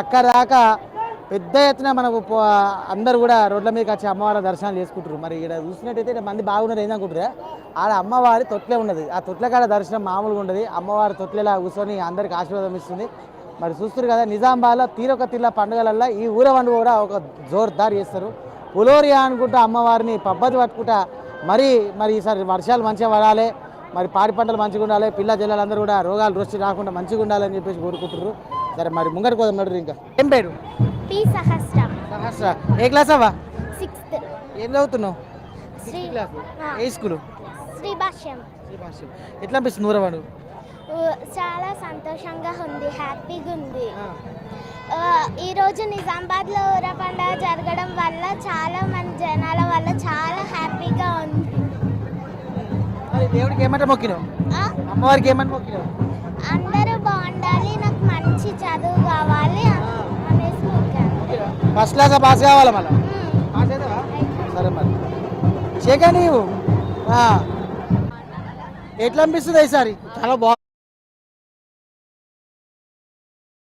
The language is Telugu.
అక్కడ దాకా పెద్ద ఎత్తున మనకు అందరు కూడా రోడ్ల మీదకి వచ్చి అమ్మవారి దర్శనాలు చేసుకుంటారు. మరి ఇక్కడ చూసినట్టయితే మంది బాగున్నారు ఏందనుకుంటారా, ఆడ అమ్మవారి తొట్లే ఉన్నది. ఆ తొట్ల కాడ దర్శనం మామూలుగా ఉండదు. అమ్మవారి తొట్లెలా కూర్చొని అందరికి ఆశీర్వాదం ఇస్తుంది. మరి చూస్తారు కదా, నిజామాబాద్లో తీరొక తీర్ల పండుగలల్లో ఈ ఊరవండు కూడా ఒక జోర్దార్ చేస్తారు. పులోరియా అనుకుంటా అమ్మవారిని పబ్బతి పట్టుకుంటా మరి ఈసారి వర్షాలు మంచిగా పడాలి, మరి పాడి పంటలు మంచిగా ఉండాలి, పిల్ల జిల్లాలందరూ కూడా రోగాలు రొచ్చి రాకుండా మంచిగా ఉండాలని చెప్పేసి కోరుకుంటున్నారు. సరే మరి ముంగటి కోదాం నడు. ఇంకా ఏం పేరు? సహస్ర. సహస్ర. ఏ క్లాస్ అవ్వా? 6th. ఏం చదువుతున్నావు? ఏ స్కూలు? శ్రీ భాష్యం. ఎట్లా అనిపిస్తుంది ఊరవాడు? చాలా సంతోషంగా ఉంది, హ్యాపీగా ఉంది. ఈరోజు నిజామాబాద్లో ఊర పండుగ జరగడం వల్ల చాలా మంది జనాల వల్ల చాలా హ్యాపీగా ఉంది. దేవుడికి ఏమంటే మొక్కినావు? అమ్మవారికి ఏమంటే మొక్కినావు? అందరూ బాగుండాలి, నాకు మంచి చదువు కావాలి అనేసి మొక్కాను. ఫస్ట్ క్లాస్ పాస్ కావాలా మళ్ళీ? సరే మరి చేయగా నీవు ఎట్లా అనిపిస్తుంది ఈసారి? చాలా బాగుంది.